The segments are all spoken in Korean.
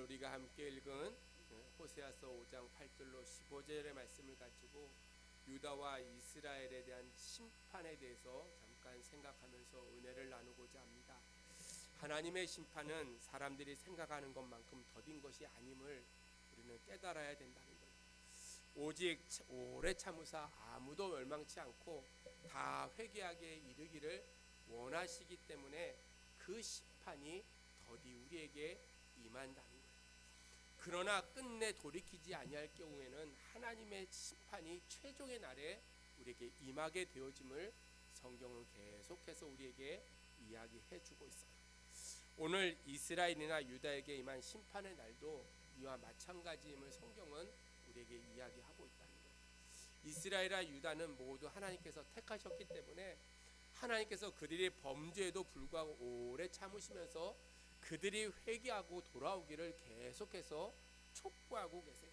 우리가 함께 읽은 호세아서 5장 8절로 15절의 말씀을 가지고 유다와 이스라엘에 대한 심판에 대해서 잠깐 생각하면서 은혜를 나누고자 합니다. 하나님의 심판은 사람들이 생각하는 것만큼 더딘 것이 아님을 우리는 깨달아야 된다는 거예요. 오직 오래 참으사 아무도 멸망치 않고 다 회개하게 이르기를 원하시기 때문에 그 심판이 더디 우리에게 임한다는 거예요. 그러나 끝내 돌이키지 아니할 경우에는 하나님의 심판이 최종의 날에 우리에게 임하게 되어짐을 성경은 계속해서 우리에게 이야기해 주고 있어요. 오늘 이스라엘이나 유다에게 임한 심판의 날도 이와 마찬가지임을 성경은 우리에게 이야기하고 있다는 거예요. 이스라엘과 유다는 모두 하나님께서 택하셨기 때문에 하나님께서 그들이 범죄에도 불구하고 오래 참으시면서 그들이 회개하고 돌아오기를 계속해서 촉구하고 계세요.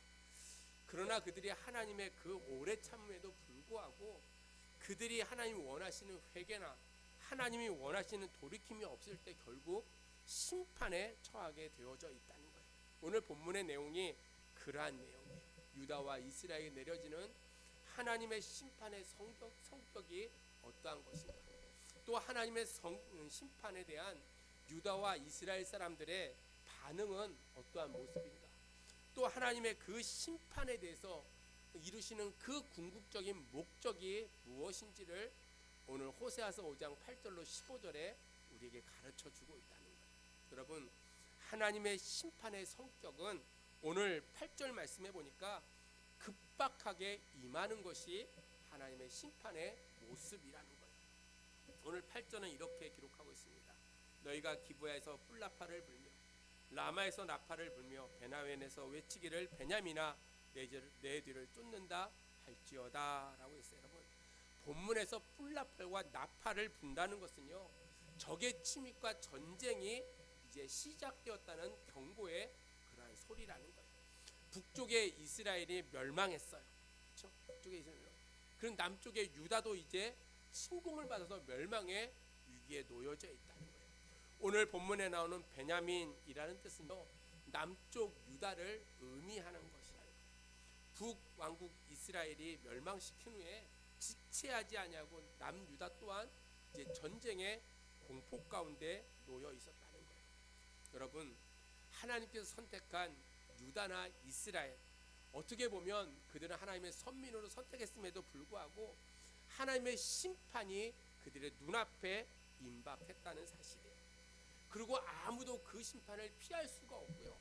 그러나 그들이 하나님의 그 오래 참음에도 불구하고 그들이 하나님이 원하시는 회개나 하나님이 원하시는 돌이킴이 없을 때 결국 심판에 처하게 되어져 있다는 거예요. 오늘 본문의 내용이 그러한 내용이에요. 유다와 이스라엘에 내려지는 하나님의 심판의 성격이 어떠한 것인가, 또 하나님의 심판에 대한 유다와 이스라엘 사람들의 반응은 어떠한 모습인가, 또 하나님의 그 심판에 대해서 이루시는 그 궁극적인 목적이 무엇인지를 오늘 호세아서 5장 8절로 15절에 우리에게 가르쳐 주고 있다는 거예요. 여러분, 하나님의 심판의 성격은 오늘 8절 말씀해 보니까 급박하게 임하는 것이 하나님의 심판의 모습이라는 거예요. 오늘 8절은 이렇게 기록하고 있습니다. 너희가 기브야에서 뿔나팔을 불며 라마에서 나팔을 불며 베나웬에서 외치기를 베냐민아 내 뒤를 쫓는다 할지어다 라고 했어요. 여러분, 본문에서 뿔나팔과 나팔을 분다는 것은요, 적의 침입과 전쟁이 이제 시작되었다는 경고의 그러한 소리라는 거예요. 북쪽의 이스라엘이 멸망했어요. 그렇죠? 북쪽의 이스라엘. 그럼 남쪽의 유다도 이제 침공을 받아서 멸망의 위기에 놓여져 있다는 거예요. 오늘 본문에 나오는 베냐민이라는 뜻은요, 남쪽 유다를 의미하는 것이라는 거예요. 북왕국 이스라엘이 멸망시킨 후에 지체하지 아니하고 남유다 또한 이제 전쟁의 공포 가운데 놓여 있었다는 거예요. 여러분, 하나님께서 선택한 유다나 이스라엘, 어떻게 보면 그들은 하나님의 선민으로 선택했음에도 불구하고 하나님의 심판이 그들의 눈앞에 임박했다는 사실이에요. 그리고 아무도 그 심판을 피할 수가 없고요,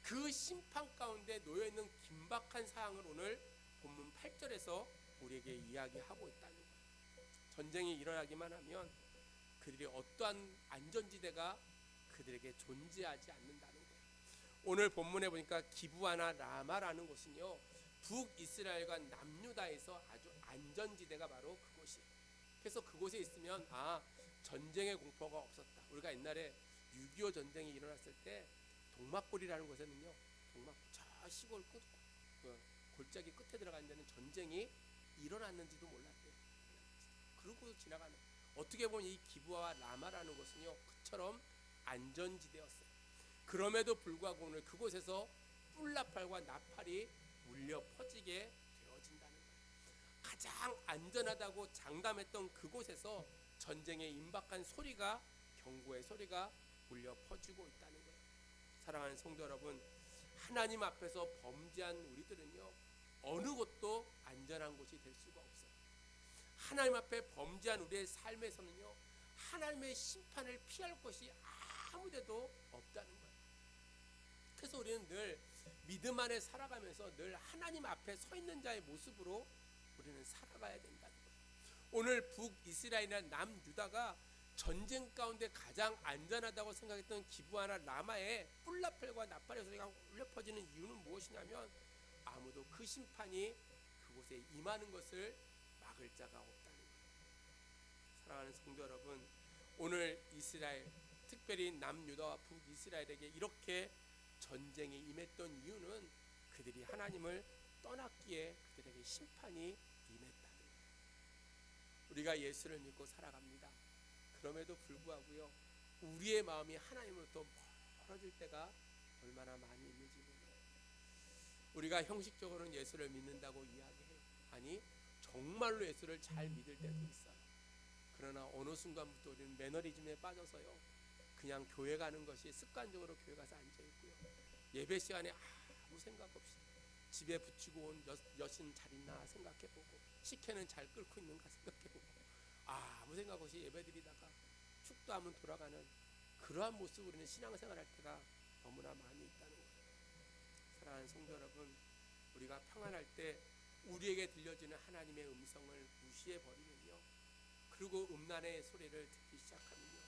그 심판 가운데 놓여있는 긴박한 사항을 오늘 본문 8절에서 우리에게 이야기하고 있다는 거예요. 전쟁이 일어나기만 하면 그들이 어떠한 안전지대가 그들에게 존재하지 않는다는 거예요. 오늘 본문에 보니까 기브아나 라마라는 곳은요, 북이스라엘과 남유다에서 아주 안전지대가 바로 그곳이에요. 그래서 그곳에 있으면 전쟁의 공포가 없었다. 우리가 옛날에 6.25 전쟁이 일어났을 때 동막골이라는 곳에는요, 저 시골 끝 골짜기 끝에 들어가는 데는 전쟁이 일어났는지도 몰랐대요. 그러고 지나가는, 어떻게 보면 이 기브아와 라마라는 곳은요, 그처럼 안전지대였어요. 그럼에도 불구하고 오늘 그곳에서 뿔나팔과 나팔이 울려 퍼지게 되어진다는 거예요. 가장 안전하다고 장담했던 그곳에서 전쟁의 임박한 소리가, 경고의 소리가 울려 퍼지고 있다는 거예요. 사랑하는 성도 여러분, 하나님 앞에서 범죄한 우리들은요, 어느 곳도 안전한 곳이 될 수가 없어요. 하나님 앞에 범죄한 우리의 삶에서는요, 하나님의 심판을 피할 것이 아무데도 없다는 거예요. 그래서 우리는 늘 믿음 안에 살아가면서 늘 하나님 앞에 서 있는 자의 모습으로 우리는 살아가야 된다는 거예요. 오늘 북이스라엘이나 남유다가 전쟁 가운데 가장 안전하다고 생각했던 기브아나 라마에 뿔나팔과 나팔의 소리가 울려 퍼지는 이유는 무엇이냐면, 아무도 그 심판이 그곳에 임하는 것을 막을 자가 없다는 거예요. 사랑하는 성도 여러분, 오늘 이스라엘, 특별히 남유다와 북이스라엘에게 이렇게 전쟁이 임했던 이유는 그들이 하나님을 떠났기에 그들에게 심판이 임했다는 거예요. 우리가 예수를 믿고 살아갑니다. 그럼에도 불구하고요, 우리의 마음이 하나님으로부터 멀어질 때가 얼마나 많이 있는지 몰라요. 우리가 형식적으로는 예수를 믿는다고 이야기해요. 아니 정말로 예수를 잘 믿을 때도 있어요. 그러나 어느 순간부터 우리는 매너리즘에 빠져서요, 그냥 교회 가는 것이 습관적으로 교회 가서 앉아있고요, 예배 시간에 아무 생각 없이 집에 붙이고 온 여신 잘 있나 생각해보고, 식혜는 잘 끓고 있는가 생각해보고, 아무 생각 없이 예배드리다가 축도하면 돌아가는 그러한 모습, 우리는 신앙생활할 때가 너무나 많이 있다는 거예요. 사랑하는 성도 여러분, 우리가 평안할 때 우리에게 들려지는 하나님의 음성을 무시해버리면요, 그리고 음란의 소리를 듣기 시작하면요,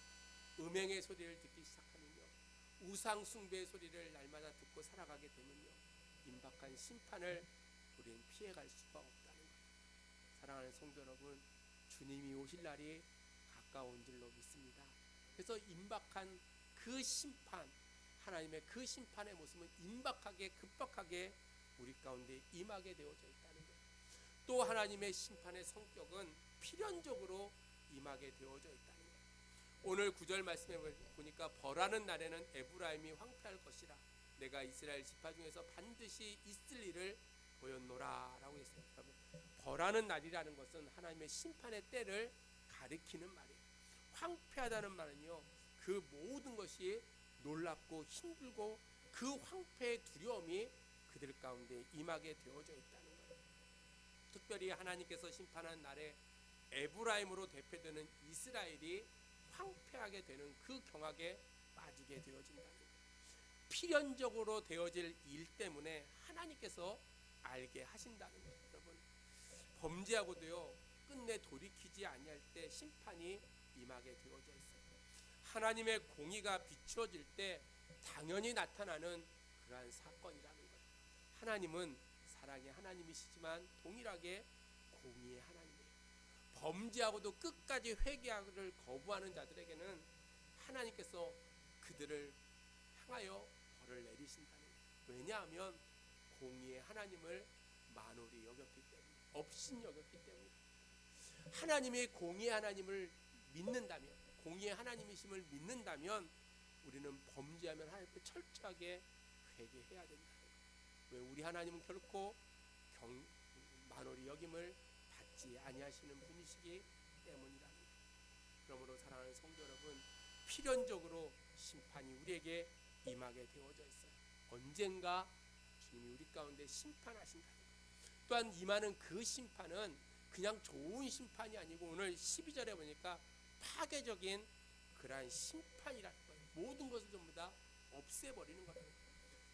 음행의 소리를 듣기 시작하면요, 우상 숭배의 소리를 날마다 듣고 살아가게 되면요, 임박한 심판을 우리는 피해갈 수가 없다는 거예요. 사랑하는 성도 여러분, 주님이 오실 날이 가까운 줄로 믿습니다. 그래서 임박한 그 심판, 하나님의 그 심판의 모습은 임박하게 급박하게 우리 가운데 임하게 되어져 있다는 거예요. 또 하나님의 심판의 성격은 필연적으로 임하게 되어져 있다는 거예요. 오늘 9절 말씀에 보니까 벌하는 날에는 에브라임이 황폐할 것이라 내가 이스라엘 지파 중에서 반드시 있을 일을 보였노라 라고 했어요. 여러분, 벌하는 날이라는 것은 하나님의 심판의 때를 가리키는 말이에요. 황폐하다는 말은요, 그 모든 것이 놀랍고 힘들고 그 황폐의 두려움이 그들 가운데 임하게 되어져 있다는 거예요. 특별히 하나님께서 심판한 날에 에브라임으로 대표되는 이스라엘이 황폐하게 되는 그 경악에 빠지게 되어진다는 거예요. 필연적으로 되어질 일 때문에 하나님께서 알게 하신다는 거예요. 여러분, 범죄하고도요 끝내 돌이키지 아니할 때 심판이 임하게 되어져 있어요. 하나님의 공의가 비추어질 때 당연히 나타나는 그러한 사건이라는 거예요. 하나님은 사랑의 하나님이시지만 동일하게 공의의 하나님이에요. 범죄하고도 끝까지 회개를 거부하는 자들에게는 하나님께서 그들을 향하여 벌을 내리신다는 거예요. 왜냐하면 공의의 하나님을 만홀히 여겼기 때문에, 업신 여겼기 때문에. 하나님의 공의의 하나님을 믿는다면, 공의의 하나님이심을 믿는다면 우리는 범죄하면 하나님께 철저하게 회개해야 된다는 거예요. 왜? 우리 하나님은 결코 만홀히 여김을 받지 아니하시는 분이시기 때문이라는 거예요. 그러므로 사랑하는 성도 여러분, 필연적으로 심판이 우리에게 임하게 되어져 있어요. 언젠가 주님이 우리 가운데 심판하신다는 거예요. 또한 임하는 그 심판은 그냥 좋은 심판이 아니고 오늘 12절에 보니까 파괴적인 그러한 심판이라는 거예요. 모든 것을 전부 다 없애버리는 거예요.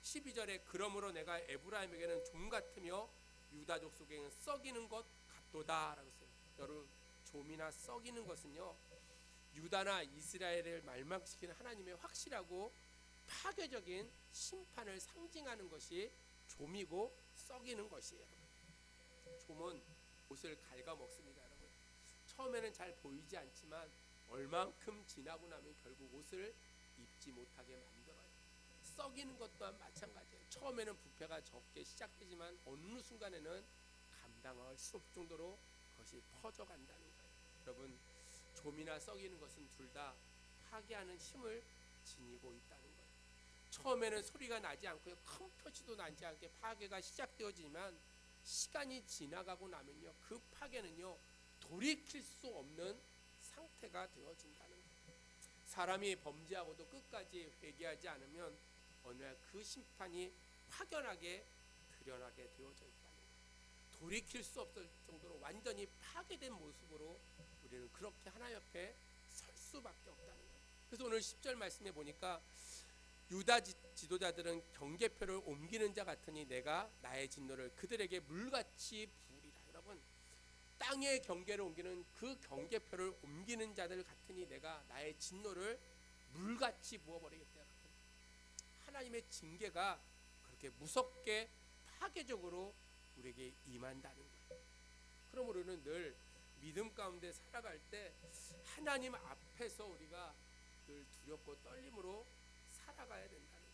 12절에 그러므로 내가 에브라임에게는 좀 같으며 유다족 속에는 썩이는 것 같도다 라고 했어요. 여러분, 좀이나 썩이는 것은요, 유다나 이스라엘을 멸망시키는 하나님의 확실하고 파괴적인 심판을 상징하는 것이 좀이고 썩이는 것이에요. 좀은 옷을 갉아먹습니다. 여러분, 처음에는 잘 보이지 않지만 얼만큼 지나고 나면 결국 옷을 입지 못하게 만들어요. 썩이는 것 또한 마찬가지예요. 처음에는 부패가 적게 시작되지만 어느 순간에는 감당할 수 없을 정도로 그것이 퍼져간다는 거예요. 여러분, 좀이나 썩이는 것은 둘 다 파괴하는 힘을 지니고 있다는 거예요. 처음에는 소리가 나지 않고 큰 표시도 나지 않게 파괴가 시작되어지지만 시간이 지나가고 나면요, 그 파괴는요 돌이킬 수 없는 상태가 되어진다는 거예요. 사람이 범죄하고도 끝까지 회개하지 않으면 어느 날 그 심판이 확연하게 드러나게 되어져 있다는 거예요. 돌이킬 수 없을 정도로 완전히 파괴된 모습으로 우리는 그렇게 하나님 앞에 설 수밖에 없다는 거예요. 그래서 오늘 10절 말씀에 보니까 유다 지도자들은 경계표를 옮기는 자 같으니 내가 나의 진노를 그들에게 물같이 부으리라. 여러분, 땅의 경계를 옮기는 그 경계표를 옮기는 자들 같으니 내가 나의 진노를 물같이 부어버리겠다. 하나님의 징계가 그렇게 무섭게 파괴적으로 우리에게 임한다는 거예요. 그럼 우리는 늘 믿음 가운데 살아갈 때 하나님 앞에서 우리가 늘 두렵고 떨림으로 살아가야 된다는 거예요.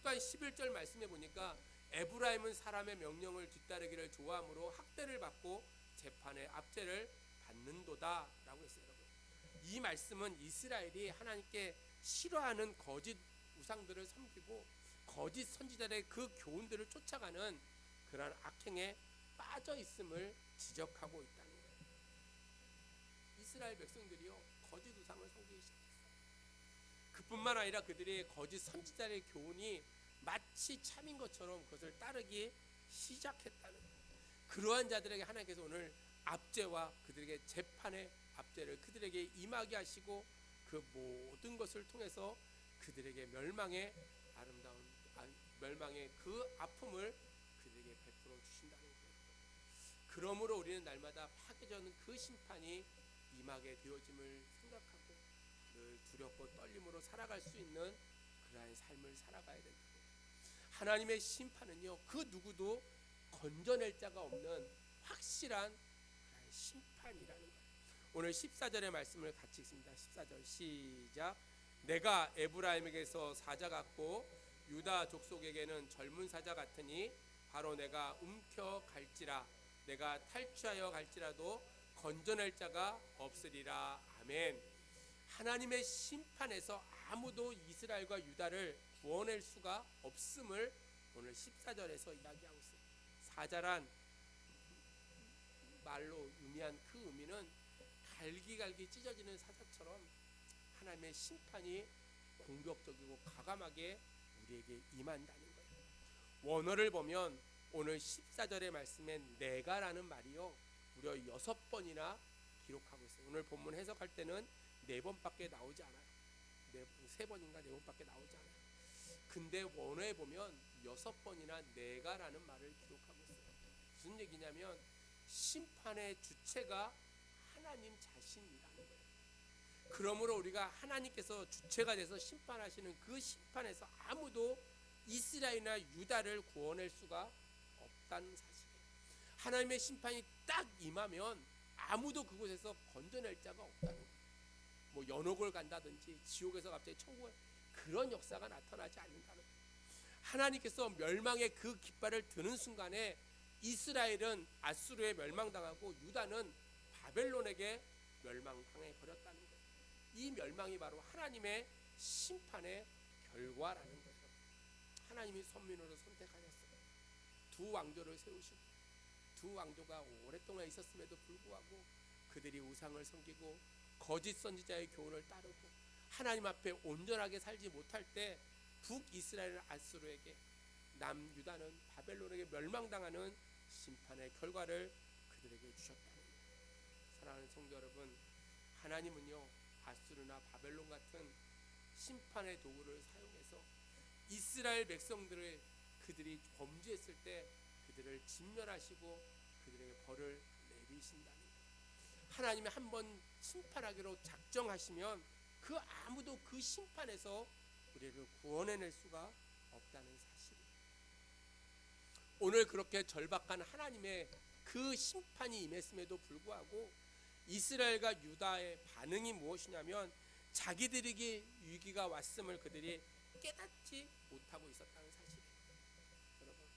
또한 11절 말씀해 보니까 에브라임은 사람의 명령을 뒤따르기를 좋아하므로 학대를 받고 재판의 압제를 받는도다 라고 했어요. 여러분, 이 말씀은 이스라엘이 하나님께 싫어하는 거짓 우상들을 섬기고 거짓 선지자들의 그 교훈들을 쫓아가는 그러한 악행에 빠져 있음을 지적하고 있다는 거예요. 이스라엘 백성들이요 거짓 우상을 섬기기 시작했어요. 그뿐만 아니라 그들의 거짓 선지자의 교훈이 마치 참인 것처럼 그것을 따르기 시작했다는 거예요. 그러한 자들에게 하나님께서 오늘 압제와 그들에게 재판의 압제를 그들에게 임하게 하시고 그 모든 것을 통해서 그들에게 멸망의 그 아픔을 그들에게 베풀어 주신다는 거예요. 그러므로 우리는 날마다 파괴되는 그 심판이 임하게 되어짐을 생각하고 늘 두렵고 떨림으로 살아갈 수 있는 그러한 삶을 살아가야 된다. 하나님의 심판은요 그 누구도 건져낼 자가 없는 확실한 심판이라는 거예요. 오늘 14절의 말씀을 같이 읽습니다. 14절 시작. 내가 에브라임에게서 사자 같고 유다 족속에게는 젊은 사자 같으니 바로 내가 움켜 갈지라 내가 탈취하여 갈지라도 건져낼 자가 없으리라. 아멘. 하나님의 심판에서 아무도 이스라엘과 유다를 구원할 수가 없음을 오늘 14절에서 이야기하고 있어요. 사자란 말로 의미한 그 의미는 갈기갈기 찢어지는 사자처럼 하나님의 심판이 공격적이고 과감하게 우리에게 임한다는 거예요. 원어를 보면 오늘 14절의 말씀에 내가라는 말이요 무려 6번이나 기록하고 있어요. 오늘 본문 해석할 때는 4번밖에 나오지 않아요. 3번인가 4번밖에 나오지 않아요. 근데 원어에 보면 6번이나 내가라는 말을 기록하고 있어요. 무슨 얘기냐면 심판의 주체가 하나님 자신이라는 거예요. 그러므로 우리가 하나님께서 주체가 돼서 심판하시는 그 심판에서 아무도 이스라엘이나 유다를 구원할 수가 없다는 사실이에요. 하나님의 심판이 딱 임하면 아무도 그곳에서 건져낼 자가 없다는 거예요. 뭐 연옥을 간다든지 지옥에서 갑자기 천국에 그런 역사가 나타나지 않는다는 거예요. 하나님께서 멸망의 그 깃발을 드는 순간에 이스라엘은 아수르에 멸망당하고 유다는 바벨론에게 멸망당해 버렸다는 거예요. 이 멸망이 바로 하나님의 심판의 결과라는 거예요. 하나님이 선민으로 선택하셨어요. 두 왕조를 세우시고 두 왕조가 오랫동안 있었음에도 불구하고 그들이 우상을 섬기고 거짓 선지자의 교훈을 따르고 하나님 앞에 온전하게 살지 못할 때 북이스라엘은 아수르에게 남유다는 바벨론에게 멸망당하는 심판의 결과를 그들에게 주셨다는 거예요. 사랑하는 성도 여러분, 하나님은요 아수르나 바벨론 같은 심판의 도구를 사용해서 이스라엘 백성들을 그들이 범죄했을 때 그들을 진멸하시고 그들에게 벌을 내리신다는 거예요. 하나님이 한번 심판하기로 작정하시면 그 아무도 그 심판에서 우리를 구원해낼 수가 없다는 사실이에요. 오늘 그렇게 절박한 하나님의 그 심판이 임했음에도 불구하고 이스라엘과 유다의 반응이 무엇이냐면 자기들에게 위기가 왔음을 그들이 깨닫지 못하고 있었다는 사실이에요. 여러분,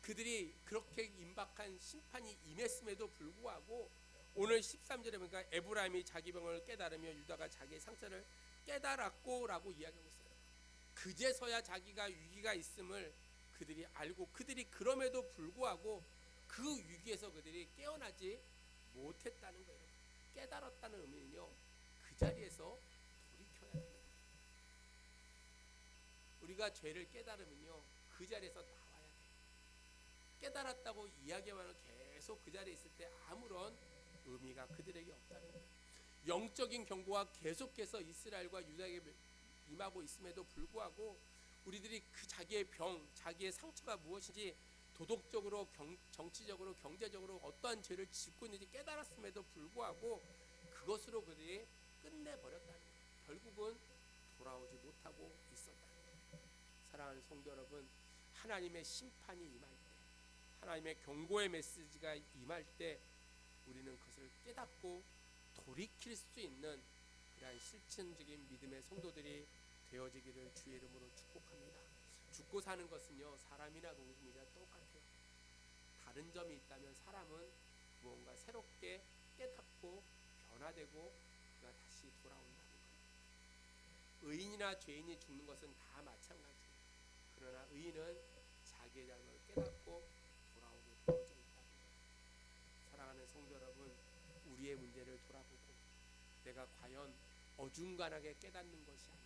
그들이 그렇게 임박한 심판이 임했음에도 불구하고 오늘 13절에 보니까 에브라임이 자기 병을 깨달으며 유다가 자기의 상처를 깨달았고 라고 이야기하고 있어요. 그제서야 자기가 위기가 있음을 그들이 알고 그들이 그럼에도 불구하고 그 위기에서 그들이 깨어나지 못했다는 거예요. 깨달았다는 의미는요 그 자리에서 돌이켜야 돼요. 우리가 죄를 깨달으면요 그 자리에서 나와야 돼요. 깨달았다고 이야기만 계속 그 자리에 있을 때 아무런 의미가 그들에게 없다는 거예요. 영적인 경고가 계속해서 이스라엘과 유다에게 임하고 있음에도 불구하고 우리들이 그 자기의 병, 자기의 상처가 무엇인지 도덕적으로, 정치적으로, 경제적으로 어떠한 죄를 짓고 있는지 깨달았음에도 불구하고 그것으로 그들이 끝내버렸다는 거예요. 결국은 돌아오지 못하고 있었다는 거예요. 사랑하는 성도 여러분, 하나님의 심판이 임할 때, 하나님의 경고의 메시지가 임할 때 우리는 그것을 깨닫고 돌이킬 수 있는 그러한 실천적인 믿음의 성도들이 되어지기를 주의 이름으로 축복합니다. 죽고 사는 것은요 사람이나 동물이나 똑같아요. 다른 점이 있다면 사람은 무언가 새롭게 깨닫고 변화되고 그가 다시 돌아온다는 거예요. 의인이나 죄인이 죽는 것은 다 마찬가지예요. 자기의 잘못을 깨닫고 돌아오게 되어져 있다는 거예요. 사랑하는 성도 여러분, 우리의 문제를 돌아보고 내가 과연 어중간하게 깨닫는 것이 아니라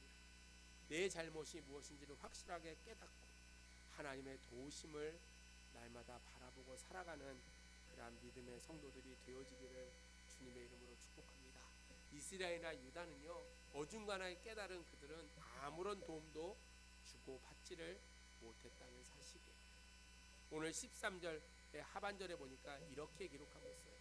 내 잘못이 무엇인지를 확실하게 깨닫고 하나님의 도우심을 날마다 바라보고 살아가는 그러한 믿음의 성도들이 되어지기를 주님의 이름으로 축복합니다. 이스라엘이나 유다는요, 어중간하게 깨달은 그들은 아무런 도움도 주고 받지를 못했다는 사실이에요. 오늘 13절의 하반절에 보니까 이렇게 기록하고 있어요.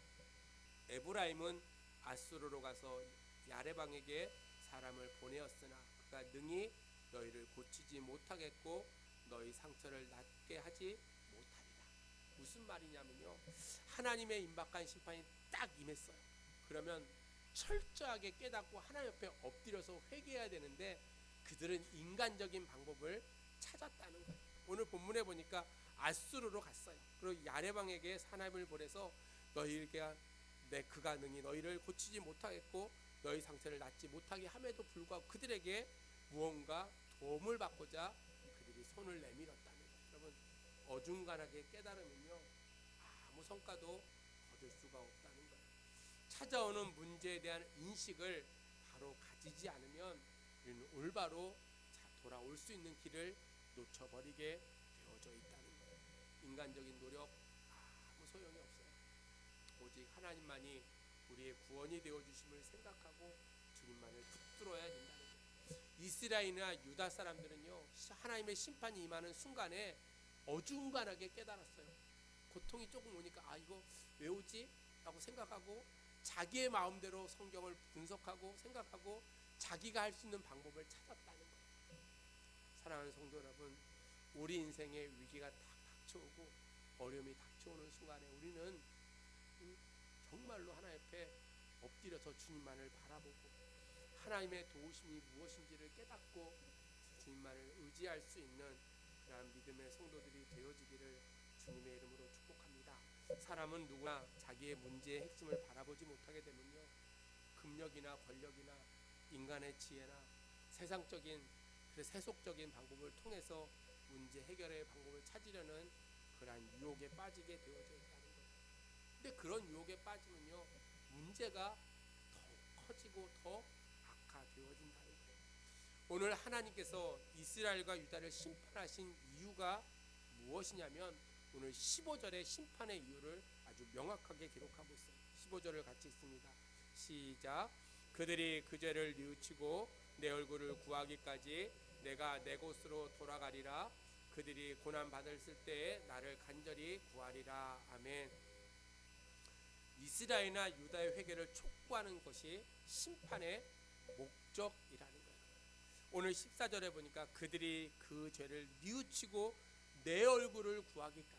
에브라임은 아수르로 가서 야레방에게 사람을 보내었으나 그가 능히 너희를 고치지 못하겠고 너희 상처를 낫게 하지 못하리라. 무슨 말이냐면요, 하나님의 임박한 심판이 딱 임했어요. 그러면 철저하게 깨닫고 하나님 옆에 엎드려서 회개해야 되는데 그들은 인간적인 방법을 찾았다는 거예요. 오늘 본문에 보니까 아수르로 갔어요. 그리고 야레방에게 사람을 보내서 그가 능히 너희를 고치지 못하겠고 너희 상처를 낫지 못하게 함에도 불구하고 그들에게 무언가 도움을 받고자 그들이 손을 내밀었다는 거예요. 여러분, 어중간하게 깨달으면요, 아무 성과도 거둘 수가 없다는 거예요. 찾아오는 문제에 대한 인식을 바로 가지지 않으면 우리는 올바로 돌아올 수 있는 길을 놓쳐버리게 되어져 있다는 거예요. 인간적인 노력 아무 소용이 없어요. 오직 하나님만이 우리의 구원이 되어주심을 생각하고 주님만을 붙들어야 된다는 거예요. 이스라엘이나 유다 사람들은요, 하나님의 심판이 임하는 순간에 어중간하게 깨달았어요. 고통이 조금 오니까 이거 왜 오지? 라고 생각하고 자기의 마음대로 성경을 분석하고 생각하고 자기가 할 수 있는 방법을 찾았다는 거예요. 사랑하는 성도 여러분, 우리 인생에 위기가 딱 닥쳐오고 어려움이 닥쳐오는 순간에 우리는 정말로 하나님 앞에 엎드려서 주님만을 바라보고 하나님의 도우심이 무엇인지를 깨닫고 주님만을 의지할 수 있는 그러한 믿음의 성도들이 되어지기를 주님의 이름으로 축복합니다. 사람은 누구나 자기의 문제의 핵심을 바라보지 못하게 되면요, 금력이나 권력이나 인간의 지혜나 세상적인 세속적인 방법을 통해서 문제 해결의 방법을 찾으려는 그러한 유혹에 빠지게 되어져 있다는 거예요. 근데 그런 유혹에 빠지면요, 문제가 더 커지고 더 악화되어진다는 거예요. 오늘 하나님께서 이스라엘과 유다를 심판하신 이유가 무엇이냐면 오늘 15절의 심판의 이유를 아주 명확하게 기록하고 있어요. 15절을 같이 읽습니다. 시작. 그들이 그 죄를 뉘우치고 내 얼굴을 구하기까지 내가 내 곳으로 돌아가리라. 그들이 고난 받았을 때에 나를 간절히 구하리라. 아멘. 이스라엘이나 유다의 회개를 촉구하는 것이 심판의 목적이라는 거예요. 오늘 14절에 보니까 그들이 그 죄를 뉘우치고 내 얼굴을 구하기까지.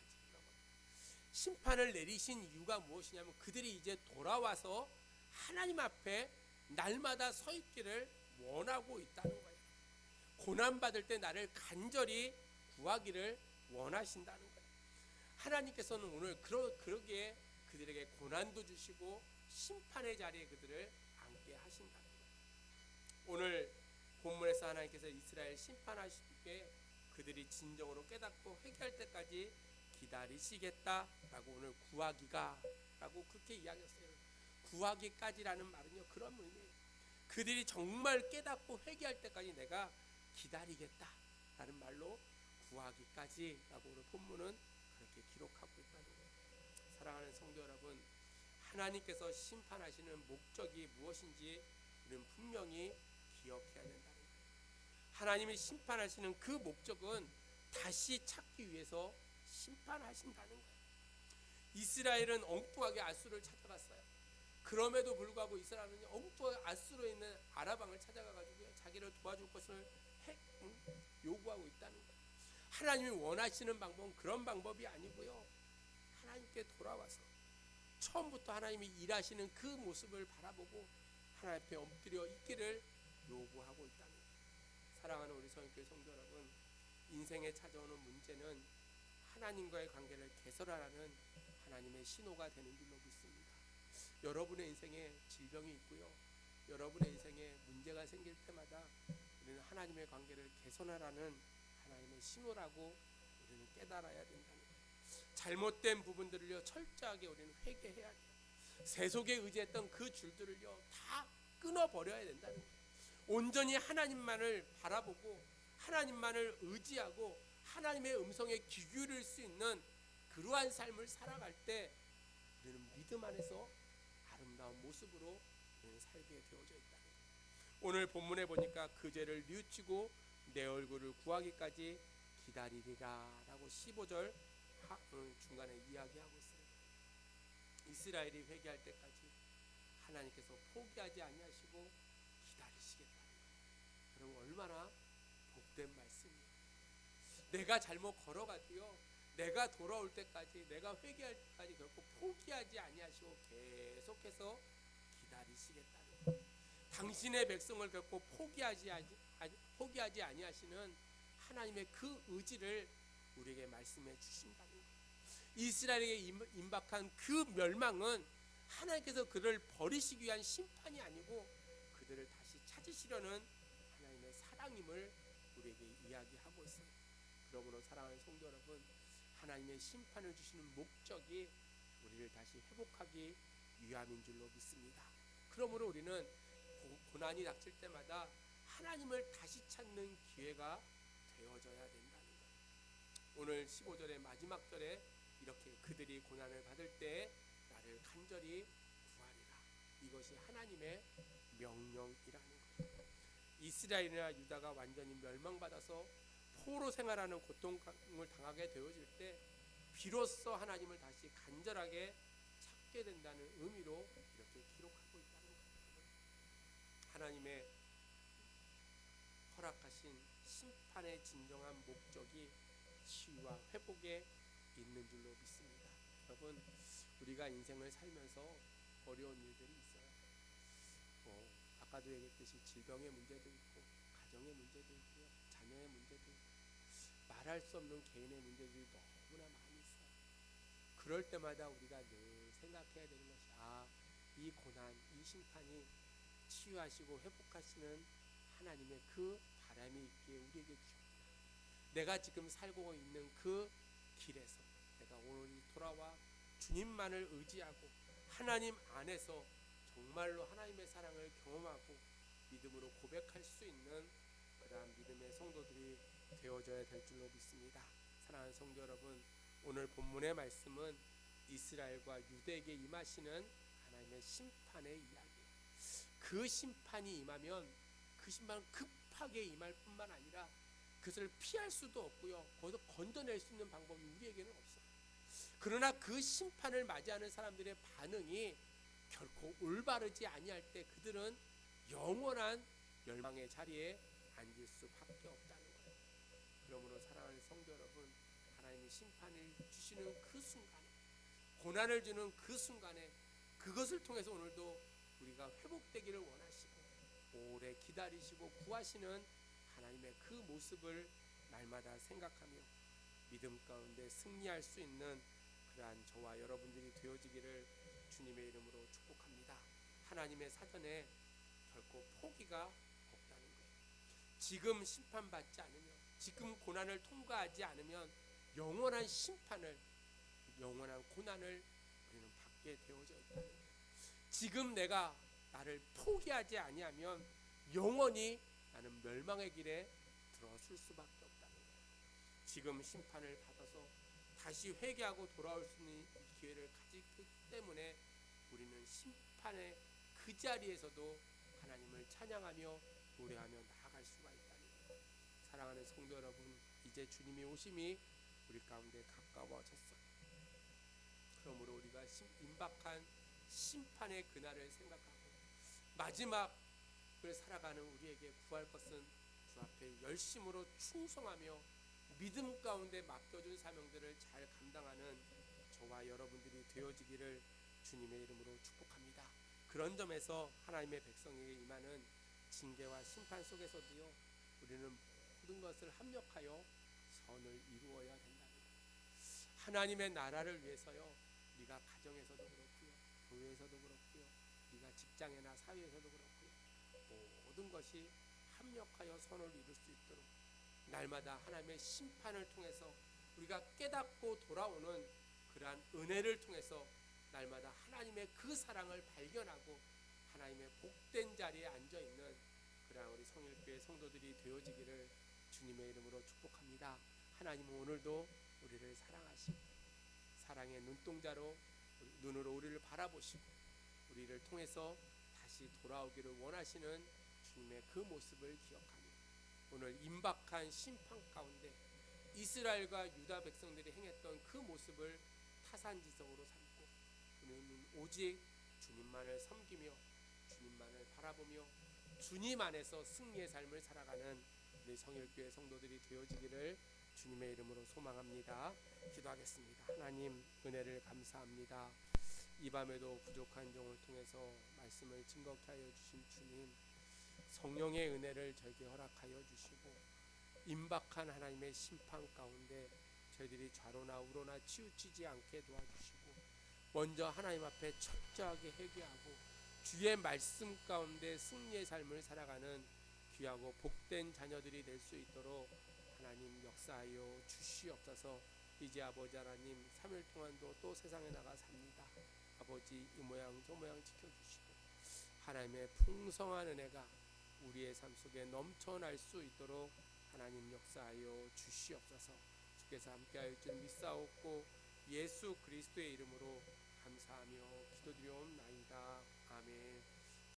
심판을 내리신 이유가 무엇이냐면 그들이 이제 돌아와서 하나님 앞에 날마다 서 있기를 원하고 있다는 거예요. 고난받을 때 나를 간절히 구하기를 원하신다는 거예요. 하나님께서는 오늘 그러기에 그들에게 고난도 주시고 심판의 자리에 그들을 앉게 하신다는 거예요. 오늘 본문에서 하나님께서 이스라엘 심판하실 때 그들이 진정으로 깨닫고 회개할 때까지 기다리시겠다라고 오늘 구하기가 라고 그렇게 이야기했어요. 구하기까지라는 말은요, 그런 의미예요. 그들이 정말 깨닫고 회개할 때까지 내가 기다리겠다라는 말로 구하기까지라고 오늘 본문은 그렇게 기록하고 있다는 거예요. 사랑하는 성도 여러분, 하나님께서 심판하시는 목적이 무엇인지 우리는 분명히 기억해야 된다는 거예요. 하나님이 심판하시는 그 목적은 다시 찾기 위해서 심판하신다는 거예요. 이스라엘은 엉뚱하게 아수르를 찾아갔어요. 그럼에도 불구하고 이스라엘은 엉뚱하게 아수르에 있는 아라방을 찾아가가지고 자기를 도와줄 것을 요구하고 있다는 거예요. 하나님이 원하시는 방법은 그런 방법이 아니고요, 하나님께 돌아와서 처음부터 하나님이 일하시는 그 모습을 바라보고 하나님 앞에 엎드려 있기를 요구하고 있다는 거예요. 사랑하는 우리 성교회 성도 여러분, 인생에 찾아오는 문제는 하나님과의 관계를 개설하라는 하나님의 신호가 되는 줄로 믿습니다. 여러분의 인생에 질병이 있고요, 여러분의 인생에 문제가 생길 때마다 우리는 하나님의 관계를 개선하라는 하나님의 신호라고 우리는 깨달아야 된다는 거예요. 잘못된 부분들을요 철저하게 우리는 회개해야 돼요. 세속에 의지했던 그 줄들을요 다 끊어버려야 된다는 거예요. 온전히 하나님만을 바라보고 하나님만을 의지하고 하나님의 음성에 귀 기울일 수 있는 그러한 삶을 살아갈 때 우리는 믿음 안에서 아름다운 모습으로 우리는 살게 되어져 있다는 거예요. 오늘 본문에 보니까 그 죄를 뉘우치고 내 얼굴을 구하기까지 기다리리라 라고 15절 중간에 이야기하고 있어요. 이스라엘이 회개할 때까지 하나님께서 포기하지 아니하시고 기다리시겠다는 거예요. 그럼 얼마나 복된 말씀이에요. 내가 잘못 걸어가도요 내가 돌아올 때까지 내가 회개할 때까지 결코 포기하지 아니하시고 계속해서 기다리시겠다는 거예요. 당신의 백성을 결코 포기하지 아니하시는 하나님의 그 의지를 우리에게 말씀해 주신다는 거예요. 이스라엘에게 임박한 그 멸망은 하나님께서 그를 버리시기 위한 심판이 아니고 그들을 다시 찾으시려는 하나님의 사랑임을 우리에게 이야기하고 있습니다. 그러므로 사랑하는 성도 여러분, 하나님의 심판을 주시는 목적이 우리를 다시 회복하기 위함인 줄로 믿습니다. 그러므로 우리는 고난이 닥칠 때마다 하나님을 다시 찾는 기회가 되어져야 된다는 거예요. 오늘 15절의 마지막 절에 이렇게 그들이 고난을 받을 때 나를 간절히 구하리라. 이것이 하나님의 명령이라는 거예요. 이스라엘이나 유다가 완전히 멸망받아서 포로 생활하는 고통을 당하게 되어질 때 비로소 하나님을 다시 간절하게 찾게 된다는 의미로 이렇게 기록하고 있다는 거예요. 하나님의 허락하신 심판의 진정한 목적이 치유와 회복에 있는 줄로 믿습니다. 여러분, 우리가 인생을 살면서 어려운 일들이 있어요. 아까도 얘기했듯이 질병의 문제도 있고 가정의 문제도 있고요, 자녀의 문제도 있고 말할 수 없는 개인의 문제들이 너무나 많이 있어요. 그럴 때마다 우리가 늘 생각해야 되는 것이 이 고난, 이 심판이 치유하시고 회복하시는 하나님의 그 바람이 있기에 우리에게 주셨구나. 내가 지금 살고 있는 그 길에서 내가 오늘 돌아와 주님만을 의지하고 하나님 안에서 정말로 하나님의 사랑을 경험하고 믿음으로 고백할 수 있는 그러한 믿음의 성도들이 되어져야 될 줄로 믿습니다. 사랑하는 성도 여러분, 오늘 본문의 말씀은 이스라엘과 유대에게 임하시는 하나님의 심판의 이야기예요. 그 심판이 임하면 그 심판은 급하게 임할 뿐만 아니라 그것을 피할 수도 없고요, 거기서 건져낼 수 있는 방법이 우리에게는 없어요. 그러나 그 심판을 맞이하는 사람들의 반응이 결코 올바르지 아니할 때 그들은 영원한 멸망의 자리에 앉을 수밖에 없다는 거예요. 그러므로 사랑하는 성도 여러분, 하나님이 심판을 주시는 그 순간에, 고난을 주는 그 순간에 그것을 통해서 오늘도 우리가 회복되기를 원하시고 오래 기다리시고 구하시는 하나님의 그 모습을 날마다 생각하며 믿음 가운데 승리할 수 있는 그러한 저와 여러분들이 되어지기를 주님의 이름으로 축복합니다. 하나님의 사전에 결코 포기가 없다는 거예요. 지금 심판받지 않으면, 지금 고난을 통과하지 않으면 영원한 심판을, 영원한 고난을 우리는 받게 되어져 있다는 거예요. 지금 내가 나를 포기하지 아니하면 영원히 나는 멸망의 길에 들어설 수밖에 없다는 거예요. 지금 심판을 받아서 다시 회개하고 돌아올 수 있는 기회를 가지기 때문에 우리는 심판의 그 자리에서도 하나님을 찬양하며 노래하며 나아갈 수가 있다는 거예요. 사랑하는 성도 여러분, 이제 주님이 오심이 우리 가운데 가까워졌어요. 그러므로 우리가 임박한 심판의 그날을 생각하고 마지막을 살아가는 우리에게 구할 것은 주 앞에 열심으로 충성하며 믿음 가운데 맡겨준 사명들을 잘 감당하는 저와 여러분들이 되어지기를 주님의 이름으로 축복합니다. 그런 점에서 하나님의 백성에게 임하는 징계와 심판 속에서도요, 우리는 모든 것을 합력하여 선을 이루어야 된다는 거예요. 하나님의 나라를 위해서요, 우리가 가정에서도 그렇고요, 교회에서도 그렇고요, 우리가 직장이나 사회에서도 그렇고요, 모든 것이 합력하여 선을 이룰 수 있도록 날마다 하나님의 심판을 통해서 우리가 깨닫고 돌아오는 그러한 은혜를 통해서 날마다 하나님의 그 사랑을 발견하고 하나님의 복된 자리에 앉아있는 그러한 우리 성일교회 성도들이 되어지기를 주님의 이름으로 축복합니다. 하나님은 오늘도 우리를 사랑하시고 사랑의 눈동자로 눈으로 우리를 바라보시고 우리를 통해서 다시 돌아오기를 원하시는 주님의 그 모습을 기억하며 오늘 임박한 심판 가운데 이스라엘과 유다 백성들이 행했던 그 모습을 타산지석으로 삼고 우리는 오직 주님만을 섬기며 주님만을 바라보며 주님 안에서 승리의 삶을 살아가는 우리 성일교회 성도들이 되어지기를 주님의 이름으로 소망합니다. 기도하겠습니다. 하나님 은혜를 감사합니다. 이 밤에도 부족한 종을 통해서 말씀을 증거케 하여 주신 주님, 성령의 은혜를 저에게 허락하여 주시고 임박한 하나님의 심판 가운데 저희들이 좌로나 우로나 치우치지 않게 도와주시고 먼저 하나님 앞에 철저하게 회개하고 주의 말씀 가운데 승리의 삶을 살아가는 귀하고 복된 자녀들이 될 수 있도록 하나님 역사하여 주시옵소서. 이제 아버지 하나님 3일 동안도 또 세상에 나가 삽니다. 아버지 이 모양 저 모양 지켜주시고 하나님의 풍성한 은혜가 우리의 삶 속에 넘쳐날 수 있도록 하나님 역사하여 주시옵소서. 주께서 함께하여 줄 믿사옵고 예수 그리스도의 이름으로 감사하며 기도드려옵나이다. 아멘.